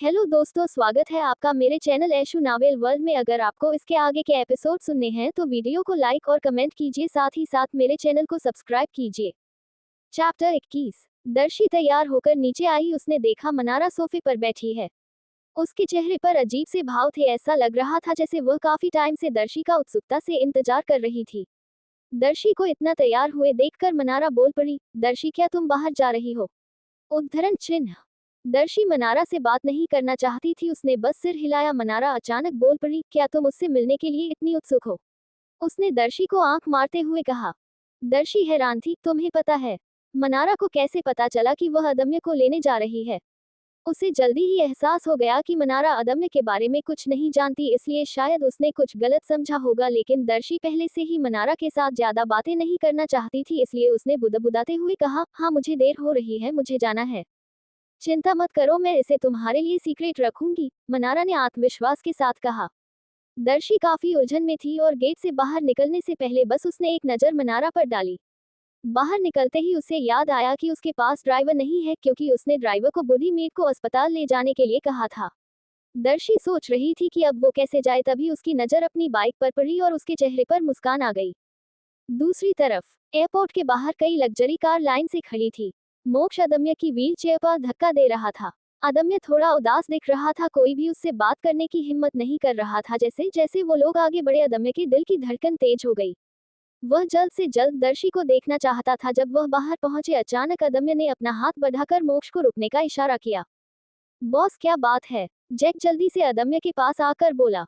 Hello दोस्तों, स्वागत है आपका मेरे चैनल ऐशु नावेल वर्ल्ड में। अगर आपको इसके आगे के एपिसोड सुनने हैं तो वीडियो को लाइक और कमेंट कीजिए, साथ ही साथ मेरे चैनल को सब्सक्राइब कीजिए। चैप्टर 21। दर्शी तैयार होकर नीचे आई। उसने देखा मनारा सोफे पर बैठी है। उसके चेहरे पर अजीब से भाव थे। ऐसा लग रहा था जैसे वह काफी टाइम से दर्शी का उत्सुकता से इंतजार कर रही थी। दर्शी को इतना तैयार हुए देखकर मनारा बोल पड़ी, दर्शी क्या तुम बाहर जा रही हो? उद्धरण चिन्ह। दर्शी मनारा से बात नहीं करना चाहती थी, उसने बस सिर हिलाया। मनारा अचानक बोल पड़ी, क्या तुम उससे मिलने के लिए इतनी उत्सुक हो? उसने दर्शी को आंख मारते हुए कहा। दर्शी हैरान थी, तुम्हें पता है? मनारा को कैसे पता चला कि वह अदम्य को लेने जा रही है? उसे जल्दी ही एहसास हो गया कि मनारा अदम्य के बारे में कुछ नहीं जानती, इसलिए शायद उसने कुछ गलत समझा होगा। लेकिन दर्शी पहले से ही मनारा के साथ ज्यादा बातें नहीं करना चाहती थी, इसलिए उसने बुदबुदाते हुए कहा, हाँ मुझे देर हो रही है, मुझे जाना है। चिंता मत करो, मैं इसे तुम्हारे लिए सीक्रेट रखूंगी, मनारा ने आत्मविश्वास के साथ कहा। दर्शी काफी उलझन में थी और गेट से बाहर निकलने से पहले बस उसने एक नजर मनारा पर डाली। बाहर निकलते ही उसे याद आया कि उसके पास ड्राइवर नहीं है, क्योंकि उसने ड्राइवर को बूढ़ी मेड को अस्पताल ले जाने के लिए कहा था। दर्शी सोच रही थी कि अब वो कैसे जाए, तभी उसकी नजर अपनी बाइक पर पड़ी और उसके चेहरे पर मुस्कान आ गई। दूसरी तरफ एयरपोर्ट के बाहर कई लग्जरी कार लाइन से खड़ी थी। मोक्ष अदम्य की व्हील चेयर पर धक्का दे रहा था। अदम्य थोड़ा उदास दिख रहा था, कोई भी उससे बात करने की हिम्मत नहीं कर रहा था। जैसे जैसे वो लोग आगे बढ़े, अदम्य के दिल की धड़कन तेज हो गई। वह जल्द से जल्द दर्शी को देखना चाहता था। जब वह बाहर पहुंचे, अचानक अदम्य ने अपना हाथ बढ़ाकर मोक्ष को रुकने का इशारा किया। बॉस क्या बात है? जैक जल्दी से अदम्य के पास आकर बोला।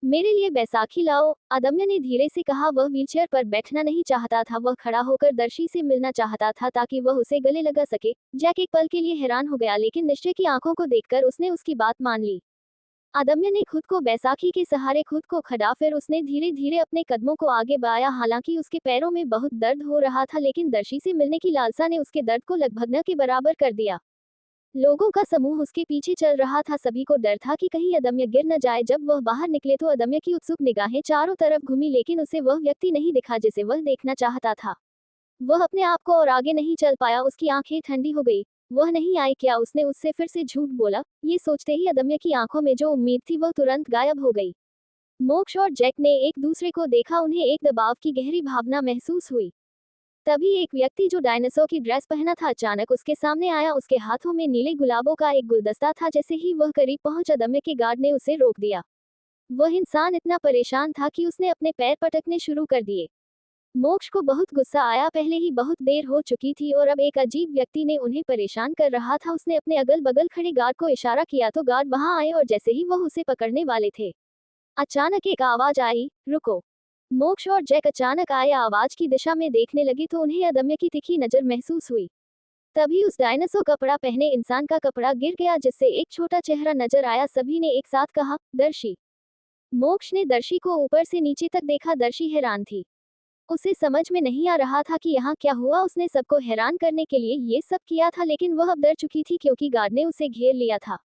मेरे लिए बैसाखी लाओ, अदम्य ने धीरे से कहा। वह व्हीलचेयर पर बैठना नहीं चाहता था, वह खड़ा होकर दर्शी से मिलना चाहता था ताकि वह उसे गले लगा सके। जैक एक पल के लिए हैरान हो गया, लेकिन निश्चय की आंखों को देखकर उसने उसकी बात मान ली। अदम्य ने खुद को बैसाखी के सहारे खुद को खड़ा, फिर उसने धीरे धीरे अपने कदमों को आगे बढ़ाया। हालांकि उसके पैरों में बहुत दर्द हो रहा था, लेकिन दर्शी से मिलने की लालसा ने उसके दर्द को लगभग न के बराबर कर दिया। लोगों का समूह उसके पीछे चल रहा था। सभी को डर था कि कहीं अदम्य गिर न जाए। जब वह बाहर निकले तो अदम्य की उत्सुक निगाहें चारों तरफ घूमी, लेकिन उसे वह व्यक्ति नहीं दिखा जिसे वह देखना चाहता था। वह अपने आप को और आगे नहीं चल पाया, उसकी आंखें ठंडी हो गई। वह नहीं आई क्या? उसने उससे फिर से झूठ बोला। ये सोचते ही अदम्य की आंखों में जो उम्मीद थी वह तुरंत गायब हो गई। मोक्ष और जैक ने एक दूसरे को देखा, उन्हें एक दबाव की गहरी भावना महसूस हुई। तभी एक व्यक्ति जो डायनासोर की ड्रेस पहना था अचानक उसके सामने आया। उसके हाथों में नीले गुलाबों का एक गुलदस्ता था। जैसे ही वह करीब पहुंचा, अदम्य के गार्ड ने उसे रोक दिया। वह इंसान इतना परेशान था कि उसने अपने पैर पटकने शुरू कर दिए। मोक्ष को बहुत गुस्सा आया, पहले ही बहुत देर हो चुकी थी और अब एक अजीब व्यक्ति ने उन्हें परेशान कर रहा था। उसने अपने अगल बगल खड़े गार्ड को इशारा किया तो गार्ड वहां आए और जैसे ही वह उसे पकड़ने वाले थे, अचानक एक आवाज आई, रुको। मोक्ष और जैक अचानक आए, आवाज की दिशा में देखने लगे तो उन्हें अदम्य की तिखी नजर महसूस हुई। तभी उस डायनासोर कपड़ा पहने इंसान का कपड़ा गिर गया, जिससे एक छोटा चेहरा नजर आया। सभी ने एक साथ कहा, दर्शी। मोक्ष ने दर्शी को ऊपर से नीचे तक देखा। दर्शी हैरान थी। उसे समझ में नहीं आ रहा था कि यहाँ क्या हुआ। उसने सबको हैरान करने के लिए ये सब किया था, लेकिन वह अब डर चुकी थी क्योंकि गार्ड ने उसे घेर लिया था।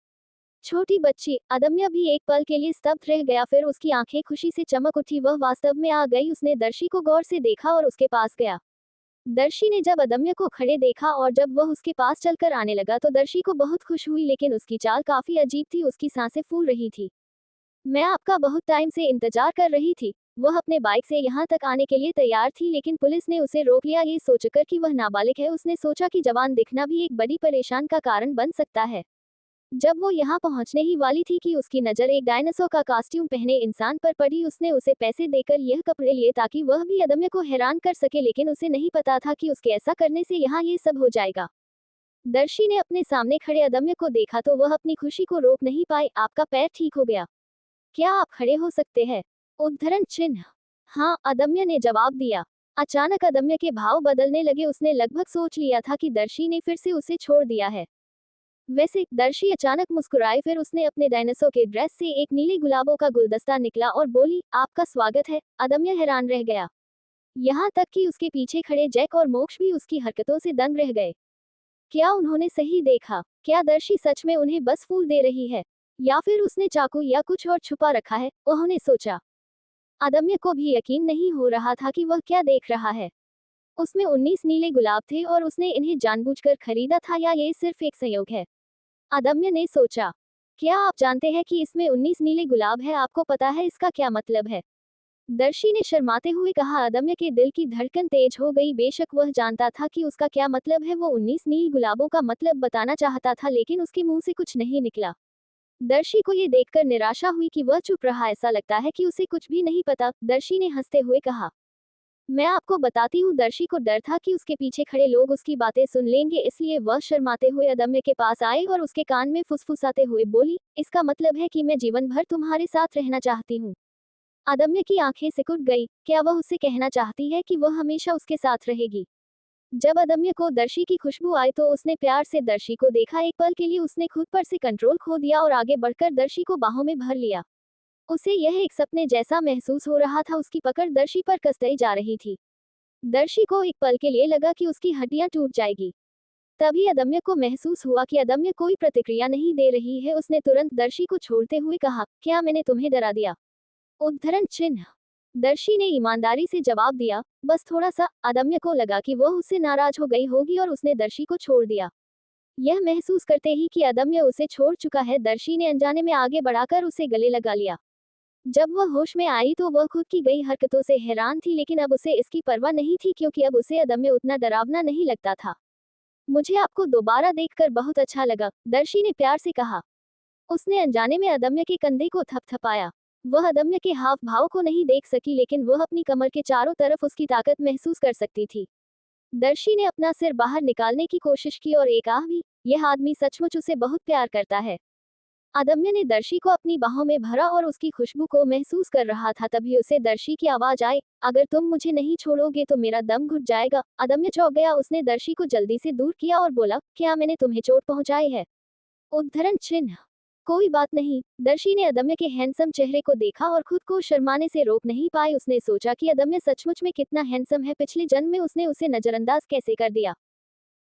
छोटी बच्ची अदम्य भी एक पल के लिए स्तब्ध रह गया, फिर उसकी आंखें खुशी से चमक उठी। वह वास्तव में आ गई। उसने दर्शी को गौर से देखा और उसके पास गया। दर्शी ने जब अदम्य को खड़े देखा और जब वह उसके पास चलकर आने लगा तो दर्शी को बहुत खुश हुई, लेकिन उसकी चाल काफी अजीब थी, उसकी सांसें फूल रही थी। मैं आपका बहुत टाइम से इंतजार कर रही थी। वह अपने बाइक से यहाँ तक आने के लिए तैयार थी, लेकिन पुलिस ने उसे रोक लिया, ये सोचकर कि वह नाबालिग है। उसने सोचा कि जवान दिखना भी एक बड़ी परेशान का कारण बन सकता है। जब वो यहाँ पहुंचने ही वाली थी कि उसकी नजर एक डायनासोर का कॉस्ट्यूम पहने इंसान पर पड़ी। उसने उसे पैसे देकर यह कपड़े लिए ताकि वह भी अदम्य को हैरान कर सके, लेकिन उसे नहीं पता था कि उसके ऐसा करने से यहाँ ये सब हो जाएगा। दर्शी ने अपने सामने खड़े अदम्य को देखा तो वह अपनी खुशी को रोक नहीं पाई। आपका पैर ठीक हो गया? क्या आप खड़े हो सकते हैं? उद्धरण चिन्ह। हाँ, अदम्य ने जवाब दिया। अचानक अदम्य के भाव बदलने लगे। उसने लगभग सोच लिया था कि दर्शी ने फिर से उसे छोड़ दिया है। वैसे दर्शी अचानक मुस्कुराई, फिर उसने अपने डायनासोर के ड्रेस से एक नीले गुलाबों का गुलदस्ता निकला और बोली, आपका स्वागत है। अदम्य हैरान रह गया, यहाँ तक कि उसके पीछे खड़े जैक और मोक्ष भी उसकी हरकतों से दंग रह गए। क्या उन्होंने सही देखा? क्या दर्शी सच में उन्हें बस फूल दे रही है, या फिर उसने चाकू या कुछ और छुपा रखा है? उन्होंने सोचा। अदम्य को भी यकीन नहीं हो रहा था कि वह क्या देख रहा है। उसमें 19 नीले गुलाब थे और उसने इन्हें जानबूझकर खरीदा था, या ये सिर्फ एक संयोग है? अदम्य ने सोचा। क्या आप जानते हैं कि इसमें 19 नीले गुलाब है? आपको पता है इसका क्या मतलब है? दर्शी ने शर्माते हुए कहा। अदम्य के दिल की धड़कन तेज हो गई। बेशक वह जानता था कि उसका क्या मतलब है। वो 19 नील गुलाबों का मतलब बताना चाहता था, लेकिन उसके मुंह से कुछ नहीं निकला। दर्शी को ये देखकर निराशा हुई कि वह चुप रहा। ऐसा लगता है कि उसे कुछ भी नहीं पता। दर्शी ने हंसते हुए कहा, मैं आपको बताती हूँ। दर्शी को डर था कि उसके पीछे खड़े लोग उसकी बातें सुन लेंगे, इसलिए वह शर्माते हुए अदम्य के पास आए और उसके कान में फुसफुसाते हुए बोली, इसका मतलब है कि मैं जीवन भर तुम्हारे साथ रहना चाहती हूँ। अदम्य की आंखें सिकुड़ गई। क्या वह उससे कहना चाहती है कि वह हमेशा उसके साथ रहेगी? जब अदम्य को दर्शी की खुशबू आई तो उसने प्यार से दर्शी को देखा। एक पल के लिए उसने खुद पर से कंट्रोल खो दिया और आगे बढ़कर दर्शी को बाहों में भर लिया। उसे यह एक सपने जैसा महसूस हो रहा था। उसकी पकड़ दर्शी पर कसते जा रही थी। दर्शी को एक पल के लिए लगा कि उसकी हड्डियां टूट जाएगी। तभी अदम्य को महसूस हुआ कि अदम्य कोई प्रतिक्रिया नहीं दे रही है। उसने तुरंत दर्शी को छोड़ते हुए कहा, क्या मैंने तुम्हें डरा दिया? उद्धरण चिन्ह। दर्शी ने ईमानदारी से जवाब दिया, बस थोड़ा सा। अदम्य को लगा कि वह उससे नाराज हो गई होगी और उसने दर्शी को छोड़ दिया। यह महसूस करते ही कि अदम्य उसे छोड़ चुका है, दर्शी ने अनजाने में आगे बढ़ाकर उसे गले लगा लिया। जब वह होश में आई तो वह खुद की गई हरकतों से हैरान थी, लेकिन अब उसे इसकी परवाह नहीं थी क्योंकि अब उसे अदम्य उतना डरावना नहीं लगता था। मुझे आपको दोबारा देखकर बहुत अच्छा लगा, दर्शी ने प्यार से कहा। उसने अनजाने में अदम्य के कंधे को थपथपाया। वह अदम्य के हाव भाव को नहीं देख सकी, लेकिन वह अपनी कमर के चारों तरफ उसकी ताकत महसूस कर सकती थी। दर्शी ने अपना सिर बाहर निकालने की कोशिश की और एक आह भी, यह आदमी सचमुच उसे बहुत प्यार करता है। अदम्य ने दर्शी को अपनी बाहों में भरा और उसकी खुशबू को महसूस कर रहा था। तभी उसे दर्शी की आवाज आई, अगर तुम मुझे नहीं छोड़ोगे तो मेरा दम घुट जाएगा। अदम्य चौंक गया। उसने दर्शी को जल्दी से दूर किया और बोला, क्या मैंने तुम्हें चोट पहुंचाई है? उद्धरण चिन्ह। कोई बात नहीं। दर्शी ने अदम्य के हैंडसम चेहरे को देखा और खुद को शर्माने से रोक नहीं पाई। उसने सोचा कि अदम्य सचमुच में कितना हैंडसम है। पिछले जन्म में उसने उसे नजरअंदाज कैसे कर दिया।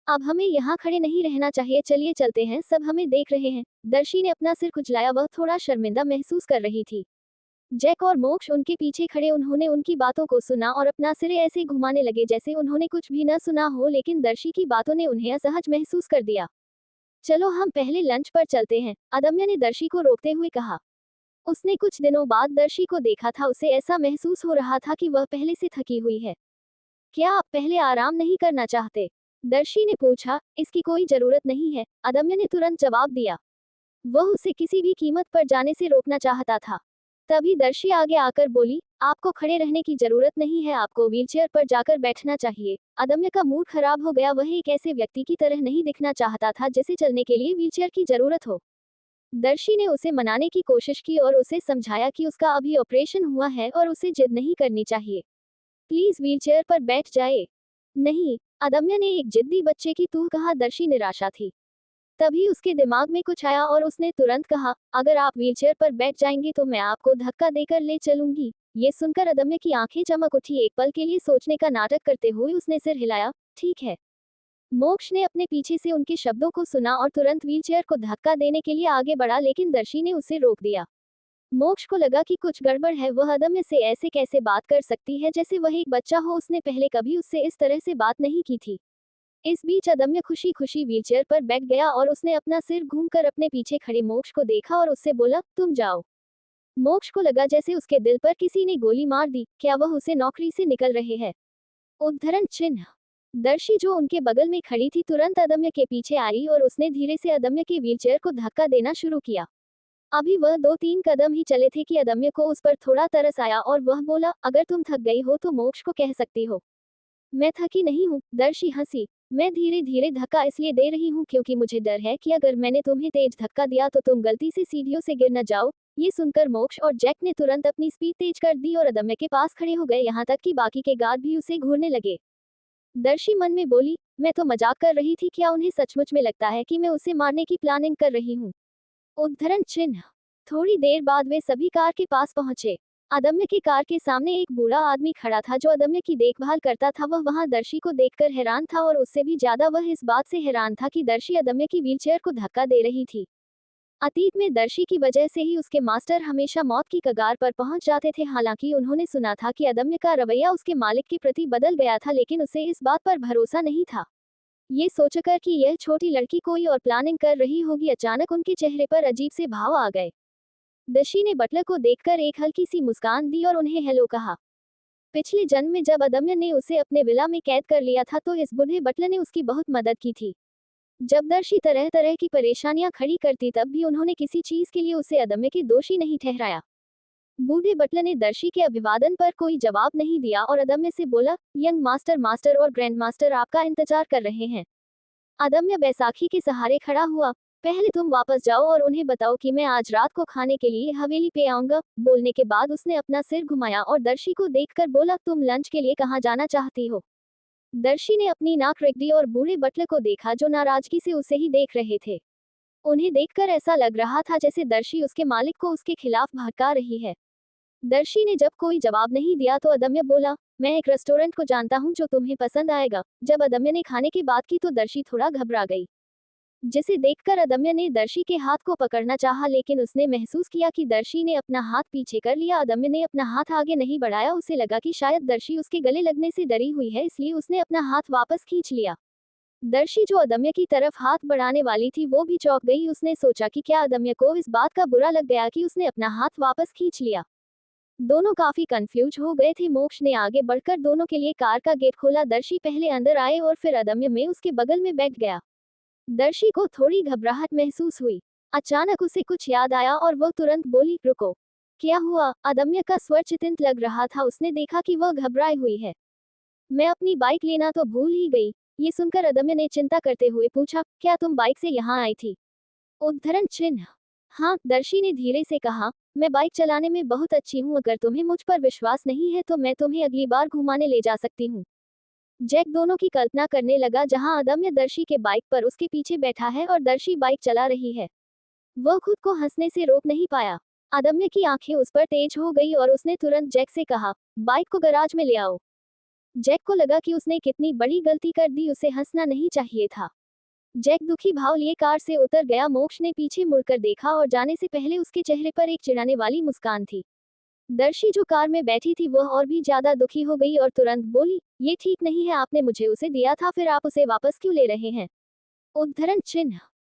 अब हमें यहाँ खड़े नहीं रहना चाहिए, चलिए चलते हैं, सब हमें देख रहे हैं। दर्शी ने अपना सिर खुजलाया। वह थोड़ा शर्मिंदा महसूस कर रही थी। जैक और मोक्ष उनके पीछे खड़े। उन्होंने उनकी बातों को सुना और अपना सिर ऐसे घुमाने लगे जैसे उन्होंने कुछ भी न सुना हो, लेकिन दर्शी की बातों ने उन्हें असहज महसूस कर दिया। चलो हम पहले लंच पर चलते हैं, अदम्य ने दर्शी को रोकते हुए कहा। उसने कुछ दिनों बाद दर्शी को देखा था। उसे ऐसा महसूस हो रहा था कि वह पहले से थकी हुई है। क्या आप पहले आराम नहीं करना चाहते? दर्शी ने पूछा। इसकी कोई जरूरत नहीं है, अदम्य ने तुरंत जवाब दिया। वह उसे किसी भी कीमत पर जाने से रोकना चाहता था। तभी दर्शी आगे आकर बोली, आपको खड़े रहने की जरूरत नहीं है, आपको व्हीलचेयर पर जाकर बैठना चाहिए। अदम्य का मूड खराब हो गया। वह एक ऐसे व्यक्ति की तरह नहीं दिखना चाहता था जिसे चलने के लिए व्हीलचेयर की जरूरत हो। दर्शी ने उसे मनाने की कोशिश की और उसे समझाया कि उसका अभी ऑपरेशन हुआ है और उसे जिद नहीं करनी चाहिए। प्लीज व्हीलचेयर पर बैठ जाए। नहीं, अदम्य ने एक जिद्दी बच्चे की तरह कहा। दर्शी निराशा थी। तभी उसके दिमाग में कुछ आया और उसने तुरंत कहा, अगर आप व्हीलचेयर पर बैठ जाएंगे तो मैं आपको धक्का देकर ले चलूंगी। ये सुनकर अदम्य की आंखें चमक उठी। एक पल के लिए सोचने का नाटक करते हुए उसने सिर हिलाया, ठीक है। मोक्ष ने अपने पीछे से उनके शब्दों को सुना और तुरंत व्हीलचेयर को धक्का देने के लिए आगे बढ़ा, लेकिन दर्शी ने उसे रोक दिया। मोक्ष को लगा कि कुछ गड़बड़ है। वह अदम्य से ऐसे कैसे बात कर सकती है जैसे वह एक बच्चा हो। उसने पहले कभी उससे इस तरह से बात नहीं की थी। इस बीच अदम्य खुशी खुशी व्हीलचेयर पर बैठ गया और उसने अपना सिर घूमकर अपने पीछे खड़े मोक्ष को देखा और उससे बोला, तुम जाओ। मोक्ष को लगा जैसे उसके दिल पर किसी ने गोली मार दी। क्या वह उसे नौकरी से निकल रहे हैं? उद्धरण चिन्ह। दर्शी जो उनके बगल में खड़ी थी तुरंत अदम्य के पीछे आई और उसने धीरे से अदम्य के व्हीलचेयर को धक्का देना शुरू किया। अभी वह 2-3 कदम ही चले थे कि अदम्य को उस पर थोड़ा तरस आया और वह बोला, अगर तुम थक गई हो तो मोक्ष को कह सकती हो। मैं थकी नहीं हूँ, दर्शी हंसी। मैं धीरे धीरे धक्का इसलिए दे रही हूँ क्योंकि मुझे डर है कि अगर मैंने तुम्हें तेज धक्का दिया तो तुम गलती से सीढ़ियों से गिर न जाओ। ये सुनकर मोक्ष और जैक ने तुरंत अपनी स्पीड तेज कर दी और अदम्य के पास खड़े हो गए, यहाँ तक कि बाकी के गार्ड भी उसे घूरने लगे। दर्शी मन में बोली, मैं तो मजाक कर रही थी, क्या उन्हें सचमुच में लगता है कि मैं उसे मारने की प्लानिंग कर रही हूँ? उद्धरण चिन्ह। थोड़ी देर बाद वे सभी कार के पास पहुंचे। अदम्य की कार के सामने एक बूढ़ा आदमी खड़ा था जो अदम्य की देखभाल करता था। वह वहां दर्शी को देखकर हैरान था और उससे भी ज्यादा वह इस बात से हैरान था कि दर्शी अदम्य की व्हीलचेयर को धक्का दे रही थी। अतीत में दर्शी की वजह से ही उसके मास्टर हमेशा मौत की कगार पर पहुंच जाते थे। हालांकि उन्होंने सुना था कि अदम्य का रवैया उसके मालिक के प्रति बदल गया था, लेकिन उसे इस बात पर भरोसा नहीं था। ये सोचकर कि यह छोटी लड़की कोई और प्लानिंग कर रही होगी, अचानक उनके चेहरे पर अजीब से भाव आ गए। दर्शी ने बटलर को देखकर एक हल्की सी मुस्कान दी और उन्हें हेलो कहा। पिछले जन्म में जब अदम्य ने उसे अपने विला में कैद कर लिया था तो इस बूढ़े बटलर ने उसकी बहुत मदद की थी। जब दर्शी तरह तरह की परेशानियां खड़ी करती तब भी उन्होंने किसी चीज के लिए उसे अदम्य के दोषी नहीं ठहराया। बूढ़े बटलर ने दर्शी के अभिवादन पर कोई जवाब नहीं दिया और अदम्य से बोला, यंग मास्टर मास्टर और ग्रैंड मास्टर आपका इंतजार कर रहे हैं। अदम्य बैसाखी के सहारे खड़ा हुआ। पहले तुम वापस जाओ और उन्हें बताओ कि मैं आज रात को खाने के लिए हवेली पे आऊंगा। बोलने के बाद उसने अपना सिर घुमाया और दर्शी को देखकर बोला, तुम लंच के लिए कहाँ जाना चाहती हो? दर्शी ने अपनी नाक रगड़ी और बूढ़े बटलर को देखा जो नाराजगी से उसे ही देख रहे थे। उन्हें देखकर ऐसा लग रहा था जैसे दर्शी उसके मालिक को उसके खिलाफ भड़का रही है। दर्शी ने जब कोई जवाब नहीं दिया तो अदम्य बोला, मैं एक रेस्टोरेंट को जानता हूँ जो तुम्हें पसंद आएगा। जब अदम्य ने खाने की बात की तो दर्शी थोड़ा घबरा गई, जिसे देखकर अदम्य ने दर्शी के हाथ को पकड़ना चाहा लेकिन उसने महसूस किया कि दर्शी ने अपना हाथ पीछे कर लिया। अदम्य ने अपना हाथ आगे नहीं बढ़ाया, उसे लगा कि शायद दर्शी उसके गले लगने से डरी हुई है, इसलिए उसने अपना हाथ वापस खींच लिया। दर्शी जो अदम्य की तरफ हाथ बढ़ाने वाली थी वो भी चौंक गई। उसने सोचा कि क्या अदम्य को इस बात का बुरा लग गया कि उसने अपना हाथ वापस खींच लिया। दोनों काफी कंफ्यूज हो गए थे। मोक्ष ने आगे बढ़कर दोनों के लिए कार का गेट खोला। दर्शी पहले अंदर आए और फिर अदम्य में उसके बगल में बैठ गया। दर्शी को थोड़ी घबराहट महसूस हुई। अचानक उसे कुछ याद आया और वह तुरंत बोली, रुको। क्या हुआ? अदम्य का स्वर चिंतित लग रहा था। उसने देखा कि वह घबराई हुई है। मैं अपनी बाइक लेना तो भूल ही गई। ये सुनकर अदम्य ने चिंता करते हुए पूछा, क्या तुम बाइक से यहाँ आई थी? उद्धरण चिन्ह। हाँ, दर्शी ने धीरे से कहा, मैं बाइक चलाने में बहुत अच्छी हूँ। अगर तुम्हें मुझ पर विश्वास नहीं है तो मैं तुम्हें अगली बार घुमाने ले जा सकती हूँ। जैक दोनों की कल्पना करने लगा जहां अदम्य दर्शी के बाइक पर उसके पीछे बैठा है और दर्शी बाइक चला रही है। वह खुद को हंसने से रोक नहीं पाया। अदम्य की आंखें उस पर तेज हो गई और उसने तुरंत जैक से कहा, बाइक को गैराज में ले आओ। जैक को लगा कि उसने कितनी बड़ी गलती कर दी, उसे हंसना नहीं चाहिए था। जैक दुखी भाव लिए कार से उतर गया। मोक्ष ने पीछे मुड़कर देखा और जाने से पहले उसके चेहरे पर एक चिढ़ाने वाली मुस्कान थी। दर्शी जो कार में बैठी थी वह और भी ज्यादा दुखी हो गई और तुरंत बोली, ये ठीक नहीं है, आपने मुझे उसे दिया था, फिर आप उसे वापस क्यों ले रहे हैं? उद्धरण चिन्ह।